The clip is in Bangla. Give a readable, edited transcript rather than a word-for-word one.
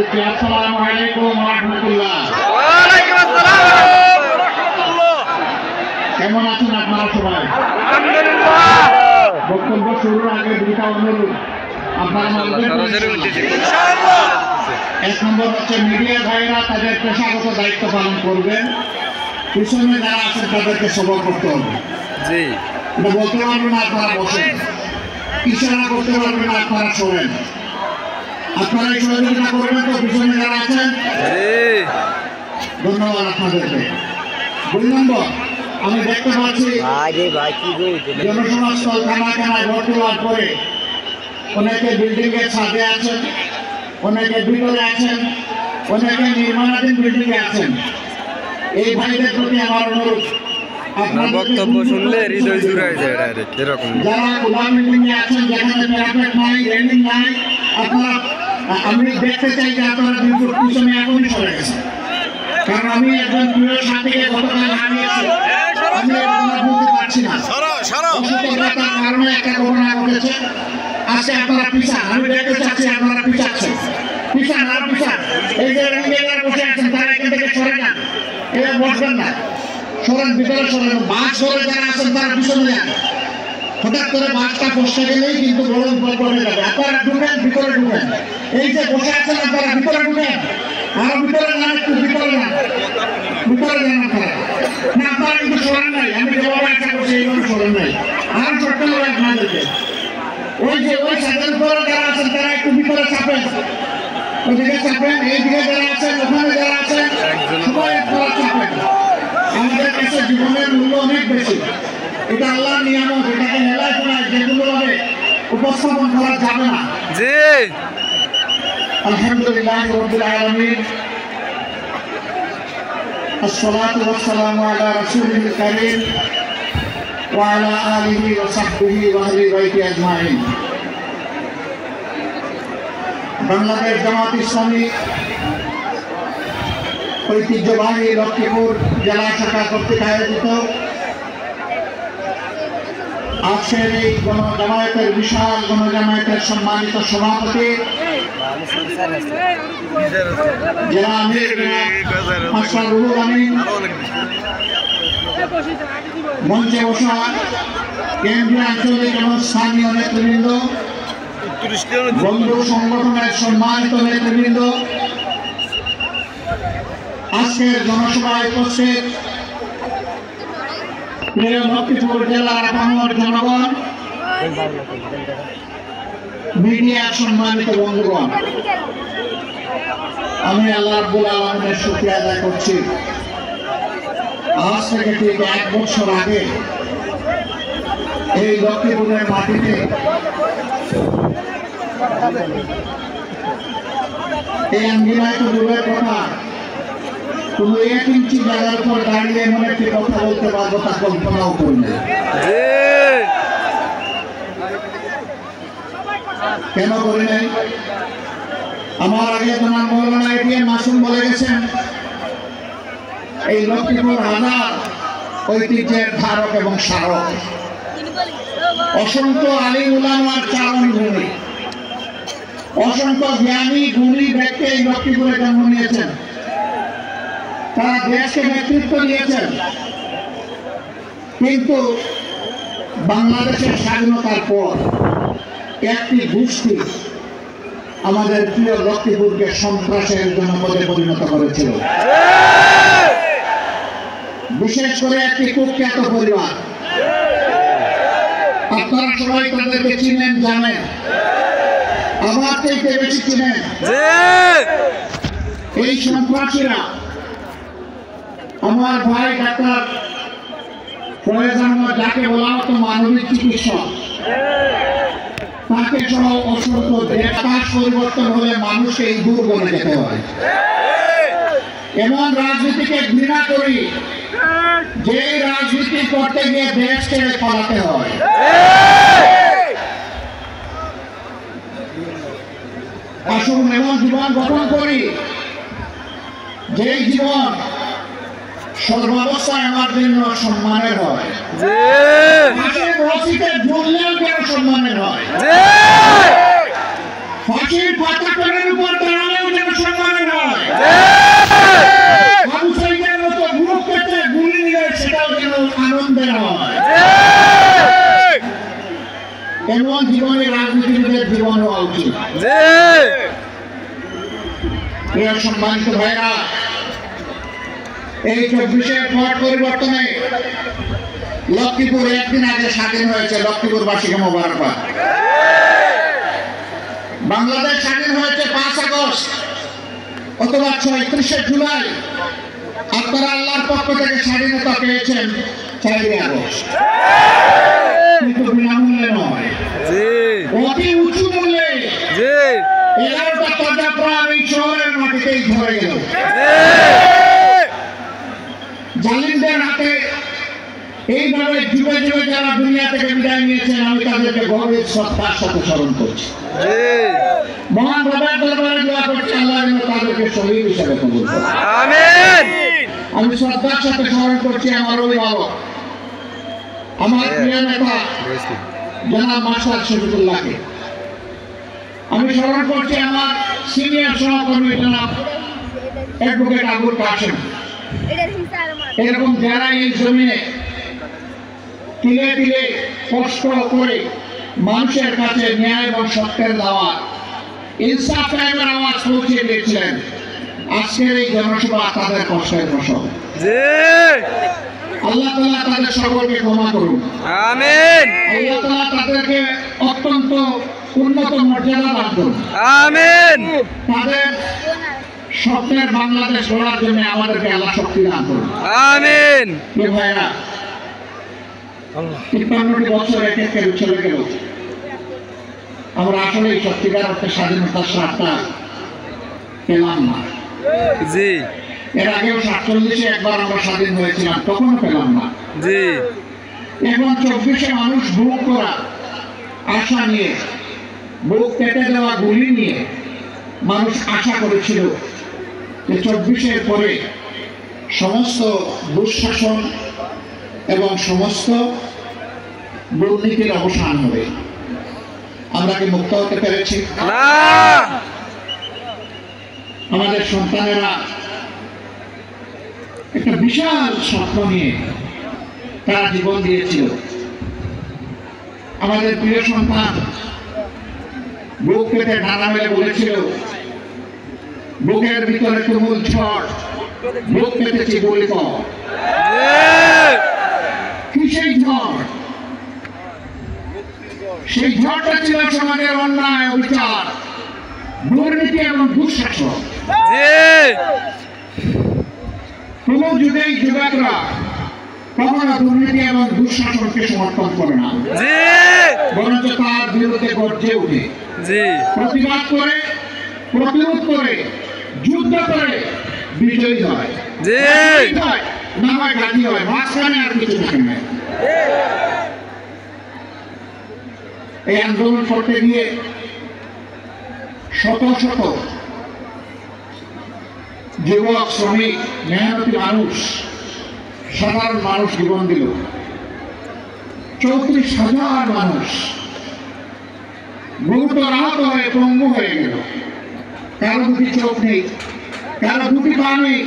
দিচ্ছি। আসসালামু আলাইকুম ওয়া রাহমাতুল্লাহ। ওয়ালাইকুম আসসালাম ওয়া রাহমাতুল্লাহ। কেমন আছেন আপনারা সবাই? আলহামদুলিল্লাহ। বক্তব্য শুরুর আগে দুইটা অনুরোধ আপনারা ইনশাআল্লাহ। এক নম্বর হচ্ছে মিডিয়া ভাইরা তাদের পেশাগত দায়িত্ব পালন করবেন, পিছনে যারা আছেন তাদেরকে সবর করতে হবে। জি, এটা বলতে পারবেন না আপনারা বসেন, ইশারা করতে পারবেন না আপনারা শোনেন। আপনারা এই সহযোগিতা করবেন তো পিছনে যারা আছেন? ধন্যবাদ আপনাদেরকে। 2 নম্বর, আমি দেখতে পাচ্ছি জনসমাজস্থল খানাখানায় ভর্তি হওয়ার পরে অনেকে বিল্ডিং এর ছাদে আছেন, অনেকে ভিতরে আছেন, অনেকে নির্মাণাধীন বিল্ডিং এ আছেন। এই ভাইদের প্রতি আমার অনুরোধ, বক্তব্য শুনলে হৃদয় জুড়ায় যায় ডাইরেক্ট এরকম। যারা গোলাম বিল্ডিং এ আছেন, যেখানে প্যারাপেট নাই, রেলিং নাই, আপনারা আমি দেখতে চাই যে আপনারা বিদ্যুৎ পিছনে এখনই সরে গেছেন। কারণ আমি একজন প্রিয় সাথীকে গতকাল হারিয়েছি, আমি বলতে পারছি না, অসতর্কতার কারণে একটা ঘটনা ঘটেছে। আজকে আপনারা পিছান, আমি দেখতে চাচ্ছি আপনারা পিছাচ্ছেন, পিছান আর পিছান। এই যে রেলিংয়ের বসে আছেন তারা এখান থেকে সরে যান, এরা বসবেন না, সরেন, ভিতরে সরেন। বাস ধরে যারা আছেন তারা পিছনে যান। হঠাৎ করে বাসটা বসে গেলেই কিন্তু গরম পড়ে যাবে। আপনারা ঢুকেন, ভিতরে ঢুকেন। এই যে বসে আছেন আপনারা ভিতরে ঢুকেন, আরো ভিতরে যান, একটু ভিতরে যান, ভিতরে যান আপনারা। না, আপনারা কিন্তু সরেন নাই, আমি যেভাবে আশা করছি এইভাবে সরেন নাই। আর করতে হবে আপনাদেরকে। ওই যে ওই সাইকেল পরে যারা আছেন তারা একটু ভিতরে চাপেন, ওইদিকে চাপেন, এইদিকে যারা আছেন, ওখানে যারা আছেন, সবাই আপনারা চাপেন। আমাদের কাছে জীবনের মূল্য অনেক বেশি, এটা আল্লাহর নিয়ামত, এটাকে হেলায় ফেলায় যেগুলো ভাবে উপস্থাপন করা যাবে না। জি, আলহামদুলিল্লাহ রাব্বিল আলামিন, আসসালাতু ওয়াসসালামু আলা রাসূলিল কারীম ওয়া আলা আলিহি ওয়া সাহবিহি ওয়া আহলি বাইতি আজমাইন। বাংলাদেশ জামাত ইসলামী ঐতিহ্যবাহী লক্ষ্মীপুর জেলা শাখা কর্তৃক আয়োজিত আজকের এই গণজামায়াতের বিশাল গণজামায়াতের সম্মানিত সভাপতি জেলা আমির আশরাফুল আমিন, মঞ্চে বসা কেন্দ্রীয় আঞ্চলিক এবং স্থানীয় নেতৃবৃন্দ, বন্ধু সংগঠনের সম্মানিত নেতৃবৃন্দ, আজকের জনসভায় উপস্থিত প্রিয় লক্ষ্মীপুর জেলার বাংলার জনগণ, মিডিয়া সম্মানিত বন্ধুগণ, আমি আল্লাহ রাব্বুল আলামিনের শুকরিয়া আদায় করছি। আজ থেকে ঠিক 1 বছর আগে এই লক্ষ্মীপুরের মাটিতে এই আঙ্গিনায় তো দূরের কথা, কোনো 1 ইঞ্চি জায়গার উপর দাঁড়িয়ে এমন একটি কথা বলতে পারবো তা কল্পনাও করি না। কেন করি নাই? আমার আগে তোমার মৌলানা এটিএম মাসুম বলে গেছেন, এই লক্ষ্মীপুর হাজার ঐতিহ্যের ধারক এবং স্মারক, অসংখ্য আলিম উলামার চারণভূমি, অসংখ্য জ্ঞানী গুণী ব্যক্তি এই লক্ষ্মীপুরে জন্ম নিয়েছেন, তারা দেশকে নেতৃত্ব দিয়েছেন। কিন্তু বাংলাদেশের স্বাধীনতার পর একটি গোষ্ঠী আমাদের প্রিয় লক্ষ্মীপুরকে সন্ত্রাসের জনপদে পরিণত করেছিল। বিশেষ করে একটি কুখ্যাত পরিবার, আপনারা সবাই তাদেরকে চিনেন, জানেন, আমার থেকে বেশি চিনেন। এই সন্ত্রাসীরা আমার ভাই ডাক্তার ফয়েজ আহমদ, যাকে বলা হতো মানবিক চিকিৎসক, তাকে সহ অসংখ্য দেশ পরিবর্তন হলে মানুষকে এই দূর বলে যেতে হয়। এমন রাজনীতিকে ঘৃণা করি যে রাজনীতি করতে গিয়ে দেশ ছেড়ে পালাতে হয়। আসুন এমন জীবন গঠন করি যে জীবন সর্বাবস্থায় আমার জন্য সম্মানের হয়, ঝুললেও কেন সম্মানের হয়, ফাঁসির পাতাকরের উপর দাঁড়ালেও যেন সম্মানের আবু সাইদের মতো গ্রুপ পেতে গুলি নিয়ে সেটাও যেন আনন্দের হয়। এমন জীবনে রাজনীতিবিদের জীবন হওয়া উচিত। প্রিয় সম্মানিত ভাইরা, এই 24-এর পট পরিবর্তনে লক্ষ্মীপুর একদিন আগে স্বাধীন হয়েছে। লক্ষ্মীপুরবাসীকে মোবারকবাদ। বাংলাদেশ স্বাধীন হয়েছে 5 আগস্ট অথবা 31শে জুলাই। আপনারা আল্লাহর পক্ষ থেকে স্বাধীনতা পেয়েছেন 4 আগস্ট, কিন্তু বিনামূল্যে নয়, অতি উঁচু মূল্যে। 11টা প্রজাপ্রাণ এই শহরের মাটিতেই ধরে গেল। জালিমদের হাতে এইভাবে যুগে যুগে যারা দুনিয়া থেকে বিদায় নিয়েছেন, আমি তাদেরকে গভীর শ্রদ্ধার সাথে স্মরণ করছি। মহান রবের দরবারে দোয়া করছি, আল্লাহ যেন তাদেরকে শহীদ হিসেবে কবুল করেন। আমিন। আমি শ্রদ্ধার সাথে স্মরণ করছি আমার অভিভাবক, আমার প্রিয় নেতা জনাব মাস্টার শফিকুল্লাহকে। আমি স্মরণ করছি আমার সিনিয়র সহকর্মী জনাব অ্যাডভোকেট আবুল কাশেম। এরকম যারা এই জমিনে তিলে তিলে কষ্ট করে মানুষের কাছে ন্যায় এবং সত্যের দাওয়াত, ইনসাফ কায়েমের আওয়াজ পৌঁছে দিয়েছিলেন, আজকের এই জনসভা তাদের কষ্টের ফসল। আল্লাহ তাআলা তাদের সকলকে ক্ষমা করুন। আমিন। আল্লাহ তাআলা তাদেরকে অত্যন্ত উন্নত মর্যাদা দান করুন। আমিন। তাদের স্বপ্নের বাংলাদেশ গড়ার জন্য আমাদেরকে আল্লাহ শক্তি দান করুন। আমিন। ভাইরা, 53টি বছর এক এক করে চলে গেল। আমরা আসলে সত্যিকার অর্থে স্বাধীনতার স্বাদটা পেলাম না। এর আগেও 47-এ একবার আমরা স্বাধীন হয়েছিলাম, তখনও পেলাম না। এখন 24-এ মানুষ বুক করা আশা নিয়ে, বুক কেটে দেওয়া গুলি নিয়ে মানুষ আশা করেছিল যে 24-এর পরে সমস্ত দুঃশাসন এবং সমস্ত দুর্নীতির অবসান হবে। আমরা কি মুক্ত হতে পেরেছি? আমাদের সন্তানেরা একটা বিশাল স্বপ্ন নিয়ে তারা জীবন দিয়েছিল। আমাদের প্রিয় সন্তান বুক পেতে ডানা মেলে বলেছিল, বুকের ভিতরে তুমুল ঝড়, বুক পেতেছি গুলি কর। কি সেই ঝড়? সেই ঝড়টা ছিল সমাজের অন্যায়, অবিচার, দুর্নীতি এবং দুঃশাসন। কোন যুগেই যুবকরা কখনো দুর্নীতি এবং দুঃশাসনকে সমর্থন করে না, বরঞ্চ তার বিরুদ্ধে গর্জে উঠে, প্রতিবাদ করে, প্রতিরোধ করে, যুদ্ধ করে বিজয়ী হয়। না হয় গাজী হয়, মাঝখানে আর কিছু থাকে না। এই আন্দোলন করতে গিয়ে শত শত যুবক, শ্রমিক, মেহনতি মানুষ, সাধারণ মানুষ জীবন দিল। 34,000 মানুষ গুরুতর আহত হয়ে পঙ্গু হয়ে গেল। কারো দুটি চোখ নেই, কারো দুটি পা নেই।